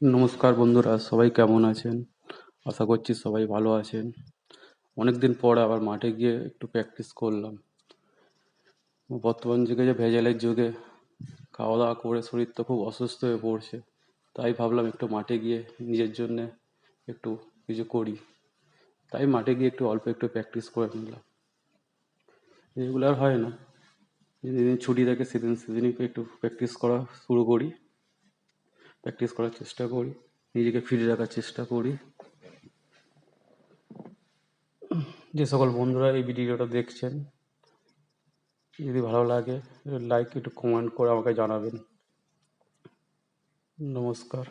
নমস্কার বন্ধুরা, সবাই কেমন আছেন? আশা করছি সবাই ভালো আছেন। অনেকদিন পর আবার মাঠে গিয়ে একটু প্র্যাকটিস করলাম। বর্তমান যুগে যে ভেজালের যুগে খাওয়া দাওয়া করে শরীর তো খুব অসুস্থ হয়ে পড়ছে। তাই ভাবলাম একটু মাঠে গিয়ে নিজের জন্যে একটু কিছু করি। তাই মাঠে গিয়ে একটু অল্প একটু প্র্যাকটিস করে নিলাম। রেগুলার হয় না, যেদিন ছুটি থাকে সেদিনই একটু প্র্যাকটিস করা শুরু করি, প্র্যাকটিস করার চেষ্টা করি, নিজেকে ফিট রাখার চেষ্টা করি। যে সকল বন্ধুরা এই ভিডিওটা দেখছেন, যদি ভালো লাগে লাইক একটু কমেন্ট করে আমাকে জানাবেন। নমস্কার।